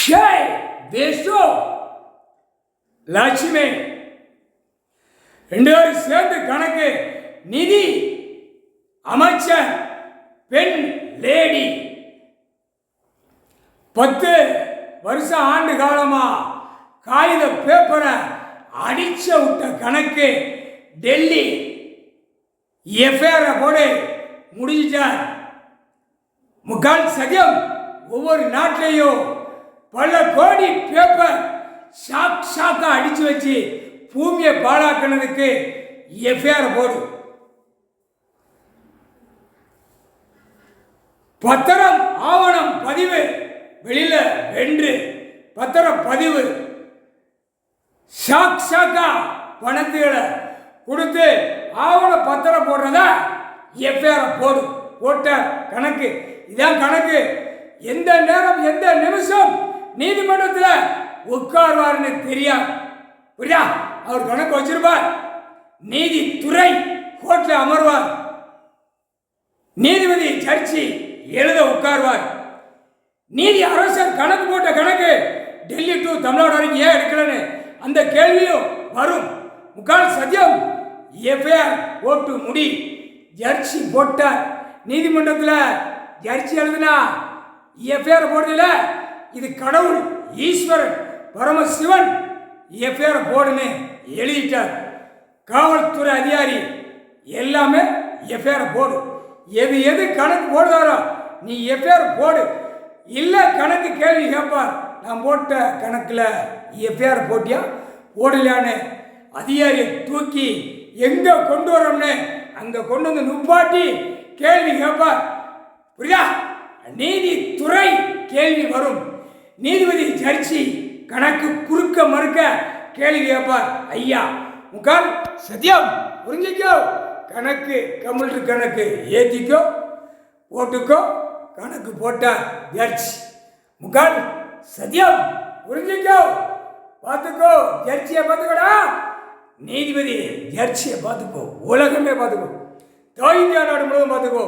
ஜெய் விஷ்ணு லட்சுமி ரெண்டு பேரும் சேர்ந்து கணக்கு நிதி அமைச்சர் பெண் லேடி 10 வருஷம் ஆண்டு காலமா காகித பேப்பரை அடிச்ச விட்ட கணக்கு டெல்லி எஃப்ஐஆர் போடு முடிஞ்சிட்டார். முக்கால் சதியம் ஒவ்வொரு நாட்டிலையும் பல கோடி பேப்பர் ஷாக்கா அடிச்சு வச்சு பூமியை பாழாக்கினதுக்கு எஃப்ஐஆர் போடு. பத்திரம் ஆவணம் பதிவு வெளியில வென்று பத்திரம் பதிவு ஷாக்கா பணத்துகளை கொடுத்து ஆவண பத்திரம் போடுறத எஃப்ஐஆர் போடு. போட்ட கணக்கு இதான் கணக்கு. எந்த நேரம் எந்த நிமிஷம் நீதிமன்றத்தில் உட்கார்வார்னு தெரியாது. புரியா? அவர் கணக்கு வச்சிருப்பார். நீதித்துறை கோர்ட்டில் அமர்வார். நீதிபதி ஜட்ஜி எழுத உட்கார்வார். நீதி அரசர் கணக்கு போட்ட கணக்கு டெல்லி டு தமிழ்நாடு வரைக்கும் ஏன் எடுக்கலன்னு அந்த கேள்வியும் வரும். முக்கால் சத்தியம் எஃப்ஐஆர் போட்டு முடி. ஜட்ஜி போட்டார். நீதிமன்றத்தில் ஜட்ஜி எழுதுனா எஃப்ஐஆர் போடுதில்ல, இது கடவுள் ஈஸ்வரன் பரமசிவன் எஃப்ஐஆர் போடுன்னு எழுதிட்டார். காவல்துறை அதிகாரி எல்லாமே எஃப்ஐஆர் போடு. எது எது கணக்கு போடுதாரோ நீ எஃப்ஐஆர் போடு. இல்லை கணக்கு கேள்வி கேட்பார். நான் போட்ட கணக்கில் எஃப்ஐஆர் போட்டியா போடலையான்னு அதிகாரியை தூக்கி எங்கே கொண்டு வரோம்னு அங்கே கொண்டு வந்து நுப்பாட்டி கேள்வி கேட்பார். புரியுதா? நீதித்துறை கேள்வி வரும். நீதிபதி ஜட்ஜி கணக்கு குறுக்க மறுக்க கேள்வி கேட்பார். ஐயா முக்கால் சத்தியம் புரிஞ்சிக்கோ. கணக்கு கம்ப்யூட்டர் கணக்கு ஏற்றிக்கோ போட்டுக்கோ. கணக்கு போட்டார் ஜட்ஜ். முக்கால் சத்தியம் புரிஞ்சிக்கோ. பார்த்துக்கோ. ஜட்ஜியை பார்த்துக்கோடா. நீதிபதி ஜட்ஜியை பார்த்துக்கோ. உலகமே பார்த்துக்கோ. இந்தியா நாடு முழுவதும் பார்த்துக்கோ.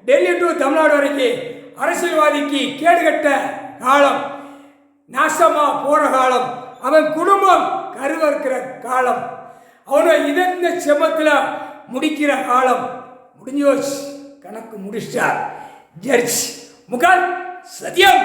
டெல்லி டு தமிழ்நாடு வரைக்கும் அரசியல்வாதிக்கு கேடுகட்ட காலம், நாசமா போற காலம், அவன் குடும்பம் கருவறுக்கிற காலம், அவனை இதந்த செமத்தில் முடிக்கிற காலம் முடிஞ்சோச்சு. கணக்கு முடிச்சார் ஜட்ஜ். முகால் சத்தியம்.